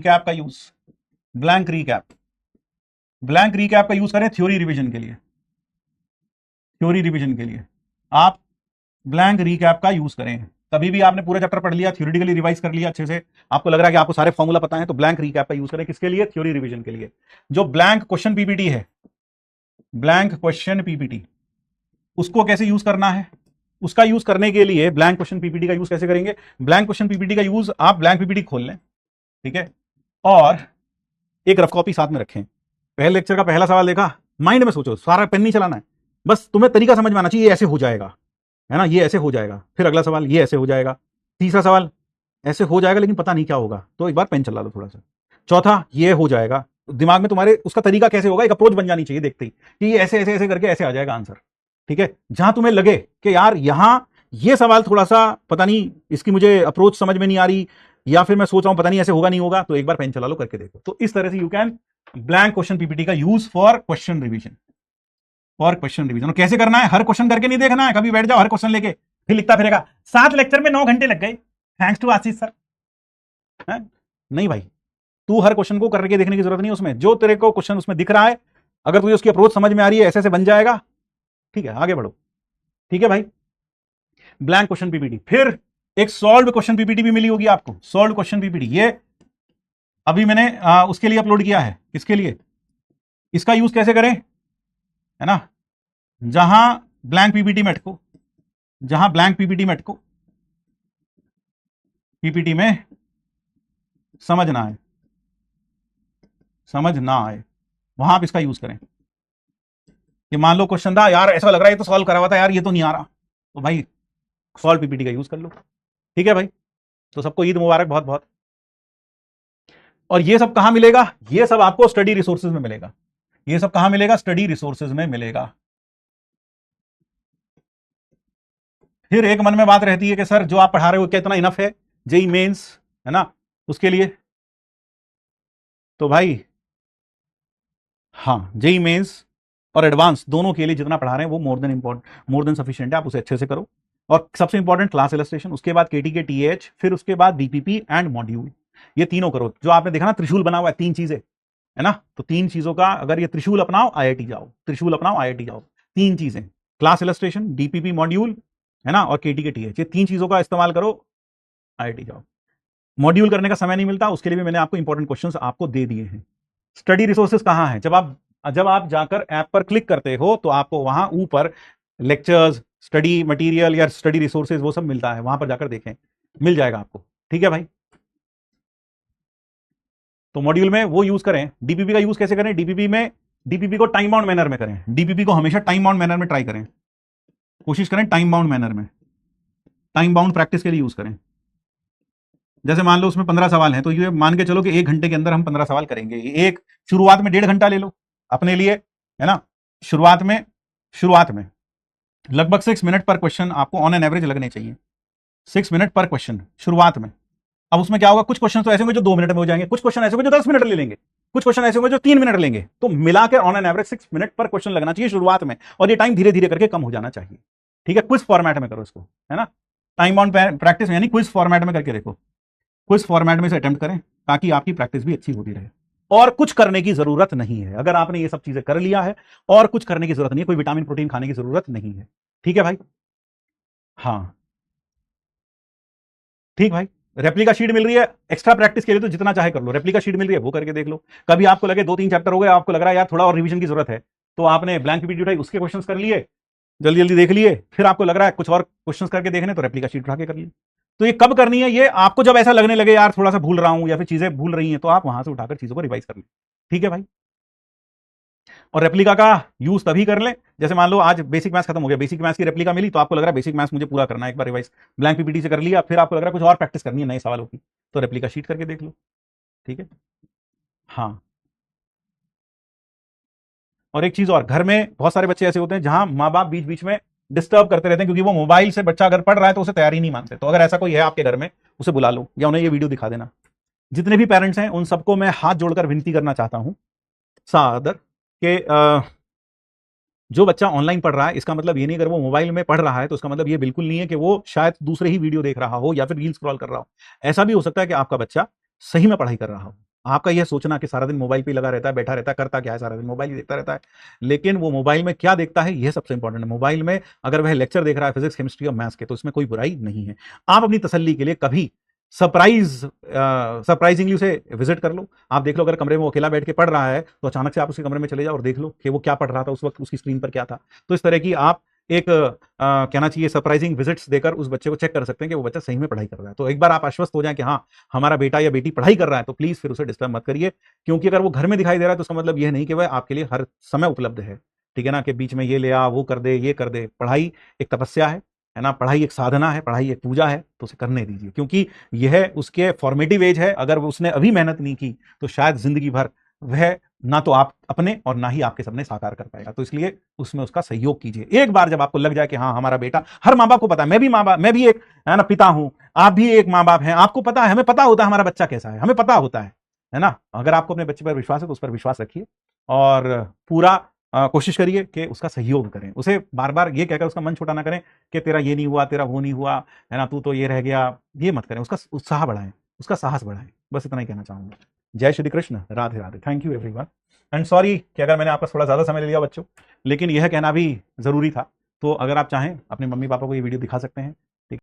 Cap का use, blank recap, blank recap का use करें थ्योरी रिवीजन के लिए, थ्योरी रिवीजन के लिए आप ब्लैंक रीकैप का यूज करें। कभी भी आपने पूरा चैप्टर पढ़ लिया, थ्योरेटिकली रिवाइज कर लिया अच्छे से, आपको लग रहा है कि आपको सारे फॉर्मूला पता है, तो ब्लैंक रीकैप का यूज करें। किसके लिए? थ्योरी रिवीजन के लिए। जो ब्लैंक क्वेश्चन पीपीटी है, ब्लैंक क्वेश्चन पीपीटी, उसको कैसे यूज करना है? उसका यूज करने के लिए ब्लैंक क्वेश्चन पीपीटी का यूज कैसे करेंगे? ब्लैंक क्वेश्चन पीपीटी का यूज आप ब्लैंक पीपीटी खोल लें, ठीक है, और एक रफ कॉपी साथ में रखें। पहले लेक्चर का पहला सवाल देखा, माइंड में सोचो, सारा पेन नहीं चलाना है, बस तुम्हें तरीका समझ में आना चाहिए, ये ऐसे हो जाएगा, है ना, ये ऐसे हो जाएगा। फिर अगला सवाल, ये ऐसे हो जाएगा। तीसरा सवाल, ऐसे हो जाएगा लेकिन पता नहीं क्या होगा, तो एक बार पेन चला लो थोड़ा सा। चौथा, ये हो जाएगा। दिमाग में तुम्हारे उसका तरीका कैसे होगा, एक अप्रोच बन जानी चाहिए देखते ही कि ये ऐसे ऐसे ऐसे करके ऐसे आ जाएगा आंसर, ठीक है। जहां तुम्हें लगे कि यार यहां ये सवाल थोड़ा सा पता नहीं, इसकी मुझे अप्रोच समझ में नहीं आ रही, या फिर मैं सोच रहा हूं पता नहीं ऐसे होगा नहीं होगा, तो एक बार पेन चला लो, करके देखो। तो इस तरह से you can blank question PPT का use for question revision, for question revision. और कैसे करना है? हर क्वेश्चन करके नहीं देखना है, कभी बैठ जाओ हर क्वेश्चन लेके फिर लिखता फिरेगा 7 लेक्चर में 9 घंटे लग गए, थैंक्स टू आशीष सर। नहीं भाई, तू हर क्वेश्चन को करके देखने की जरूरत नहीं है। उसमें जो तेरे को क्वेश्चन उसमें दिख रहा है, अगर तुझे उसकी अप्रोच समझ में आ रही है, ऐसे ऐसे बन जाएगा, ठीक है, आगे बढ़ो, ठीक है भाई। Blank question PPT. फिर एक सॉल्व क्वेश्चन पीपीटी भी मिली होगी आपको, सॉल्व क्वेश्चन पीपीटी, ये अभी मैंने उसके लिए अपलोड किया है। किसके लिए? इसका यूज कैसे करें, है ना, जहां ब्लैंक पीपीटी में अटको, जहां ब्लैंक पीपीटी में अटको, पीपीटी में समझ ना आए, समझ ना आए, वहां आप इसका यूज करें। कि मान लो क्वेश्चन था, यार ऐसा लग रहा है ये तो सॉल्व करा हुआ था यार, ये तो नहीं आ रहा, तो भाई सॉल्व पीपीटी का यूज कर लो, ठीक है भाई। तो सबको ईद मुबारक बहुत बहुत। और ये सब कहां मिलेगा? ये सब आपको स्टडी रिसोर्सेज में मिलेगा। ये सब कहां मिलेगा? स्टडी रिसोर्सेज में मिलेगा। फिर एक मन में बात रहती है कि सर जो आप पढ़ा रहे हो क्या इतना इनफ है जेई मेंस, है ना, उसके लिए? तो भाई हाँ, जेई मेंस और एडवांस दोनों के लिए जितना पढ़ा रहे हैं वो more than important, more than sufficient है, आप उसे अच्छे से करो। और सबसे इंपॉर्टेंट क्लास इलस्ट्रेशन, उसके बाद केटी के टीएच, फिर उसके बाद बीपीपी एंड मॉड्यूल, ये तीनों करो। जो आपने देखा ना त्रिशूल बना हुआ है, 3 चीजें, है ना, तो 3 चीजों का अगर ये त्रिशूल अपनाओ आईआईटी जाओ, त्रिशूल अपनाओ आईआईटी जाओ। 3 चीजें, क्लास इलस्ट्रेशन, डीपीपी मॉड्यूल, है ना, और केटी के टीएच, ये 3 चीजों का इस्तेमाल करो, आईआईटी जाओ। मॉड्यूल करने का समय नहीं मिलता, उसके लिए भी मैंने आपको इंपॉर्टेंट क्वेश्चंस आपको दे दिए हैं। स्टडी रिसोर्सेज कहां है? जब आप जाकर ऐप पर क्लिक करते हो तो आपको वहां ऊपर लेक्चर्स, स्टडी मटेरियल या स्टडी रिसोर्सेज वो सब मिलता है, वहां पर जाकर देखें, मिल जाएगा आपको, ठीक है भाई। तो मॉड्यूल में वो यूज करें। डीपीपी का यूज कैसे करें? डीपीपी को टाइम बाउंड मैनर में करें। डीपीपी को हमेशा टाइम बाउंड मैनर में ट्राई करें, कोशिश करें टाइम बाउंड मैनर में, टाइम बाउंड प्रैक्टिस के लिए यूज करें। जैसे मान लो उसमें 15 सवाल हैं, तो ये मान के चलो कि 1 घंटे के अंदर हम 15 सवाल करेंगे। एक शुरुआत में 1.5 घंटा ले लो अपने लिए, है ना, शुरुआत में लगभग 6 मिनट पर क्वेश्चन आपको ऑन एन एवरेज लगने चाहिए, 6 मिनट पर क्वेश्चन शुरुआत में। अब उसमें क्या होगा, कुछ क्वेश्चन तो ऐसे होंगे जो 2 मिनट में हो जाएंगे, कुछ क्वेश्चन ऐसे होंगे जो 10 मिनट ले लेंगे, कुछ क्वेश्चन ऐसे होंगे जो 3 मिनट लेंगे। तो मिलाकर ऑन एन एवरेज 6 मिनट पर क्वेश्चन लगना चाहिए शुरुआत में, और ये टाइम धीरे धीरे करके कम हो जाना चाहिए, ठीक है। क्विज फॉर्मेट में करो इसको, है ना, टाइम बाउंड प्रैक्टिस में, यानी क्विज फॉर्मेट में करके देखो, क्विज फॉर्मेट में से अटेम्प्ट करें ताकि आपकी प्रैक्टिस भी अच्छी होती रहे। और कुछ करने की जरूरत नहीं है, अगर आपने ये सब चीजें कर लिया है और कुछ करने की जरूरत नहीं है, कोई विटामिन प्रोटीन खाने की जरूरत नहीं है, ठीक है भाई। हाँ ठीक भाई, रेप्लिका शीट मिल रही है एक्स्ट्रा प्रैक्टिस के लिए, तो जितना चाहे कर लो, रेप्लिका शीट मिल रही है वो करके देख लो। कभी आपको लगे 2-3 चैप्टर हो गए, आपको लग रहा है यार थोड़ा और रिवीजन की जरूरत है, तो आपने ब्लैंक पीपीटी उठाई, उसके क्वेश्चंस कर लिए, जल्दी जल्दी देख लिए, फिर आपको लग रहा है कुछ और क्वेश्चंस करके देखने, तो रेप्लिका शीट उठा के कर लिए। तो ये कब करनी है? ये आपको जब ऐसा लगने लगे यार थोड़ा सा भूल रहा हूं या फिर चीजें भूल रही हैं, तो आप वहां से उठाकर चीजों को रिवाइज कर लें, ठीक है भाई। और रेप्लिका का यूज तभी कर लें, जैसे मान लो आज बेसिक मैथ्स खत्म हो गया, बेसिक मैथ्स की रेप्लिका मिली, तो आपको लग रहा है बेसिक मैथ्स मुझे पूरा करना है, एक बार रिवाइज ब्लैंक पीपीटी से कर लिया, फिर आपको लग रहा है कुछ और प्रैक्टिस करनी है नए सवालों की, तो रेप्लिका शीट करके देख लो, ठीक है। हाँ, और एक चीज और, घर में बहुत सारे बच्चे ऐसे होते हैं जहां माँ बाप बीच बीच में डिस्टर्ब करते रहते हैं, क्योंकि वो मोबाइल से बच्चा अगर पढ़ रहा है तो उसे तैयारी नहीं मानते। तो अगर ऐसा कोई है आपके घर में, उसे बुला लो या उन्हें ये वीडियो दिखा देना। जितने भी पेरेंट्स हैं उन सबको मैं हाथ जोड़कर विनती करना चाहता हूं सादर के जो बच्चा ऑनलाइन पढ़ रहा है, इसका मतलब ये नहीं, अगर वो मोबाइल में पढ़ रहा है तो उसका मतलब ये बिल्कुल नहीं है कि वो शायद दूसरे ही वीडियो देख रहा हो या फिर रील स्क्रॉल कर रहा हो। ऐसा भी हो सकता है कि आपका बच्चा सही में पढ़ाई कर रहा हो, आपका यह सोचना कि सारा दिन मोबाइल पे लगा रहता है, बैठा रहता है, करता क्या है, सारा दिन मोबाइल ही देखता रहता है, लेकिन वो मोबाइल में क्या देखता है यह सबसे इंपॉर्टेंट है। मोबाइल में अगर वह लेक्चर देख रहा है फिजिक्स, केमिस्ट्री और मैथ्स के, तो इसमें कोई बुराई नहीं है। आप अपनी तसल्ली के लिए कभी सरप्राइजिंगली उसे विजिट कर लो। आप देख लो, अगर कमरे में वो अकेला बैठ के पढ़ रहा है तो अचानक से आप उसके कमरे में चले जाओ और देख लो कि वो क्या पढ़ रहा था उस वक्त, उसकी स्क्रीन पर क्या था। तो इस तरह की आप एक कहना चाहिए सरप्राइजिंग विजिट्स देकर उस बच्चे को चेक कर सकते हैं कि वो बच्चा सही में पढ़ाई कर रहा है। तो एक बार आप आश्वस्त हो जाएं कि हाँ हमारा बेटा या बेटी पढ़ाई कर रहा है, तो प्लीज फिर उसे डिस्टर्ब मत करिए, क्योंकि अगर वो घर में दिखाई दे रहा है तो इसका मतलब यह नहीं कि वह आपके लिए हर समय उपलब्ध है। ठीक है ना, कि बीच में ये ले आ, वो कर दे, ये कर दे। पढ़ाई एक तपस्या है ना, पढ़ाई एक साधना है, पढ़ाई एक पूजा है, तो उसे करने दीजिए, क्योंकि यह उसके फॉर्मेटिव एज है। अगर उसने अभी मेहनत नहीं की तो शायद जिंदगी भर वह ना तो आप अपने और ना ही आपके सपने साकार कर पाएगा। तो इसलिए उसमें उसका सहयोग कीजिए। एक बार जब आपको लग जाए कि हाँ हमारा बेटा, हर माँ बाप को पता है, मैं भी माँ बाप, मैं भी एक है ना पिता हूं, आप भी एक माँ बाप हैं, आपको पता है, हमें पता होता है हमारा बच्चा कैसा है, हमें पता होता है ना। अगर आपको अपने बच्चे पर विश्वास है तो उस पर विश्वास रखिए और पूरा कोशिश करिए कि उसका सहयोग करें। उसे बार बार ये कहकर उसका मन छोटा ना करें कि तेरा ये नहीं हुआ, तेरा वो नहीं हुआ, है ना, तू तो ये रह गया, ये मत करें। उसका उत्साह बढ़ाएं, उसका साहस बढ़ाएं। बस इतना ही कहना चाहूंगा। जय Shri Krishna, Radhe Radhe. Thank you everyone and sorry कि अगर मैंने आपका थोड़ा ज़्यादा समय ले लिया बच्चों, लेकिन यह कहना भी ज़रूरी था। तो अगर आप चाहें अपने मम्मी पापा को ये वीडियो दिखा सकते हैं,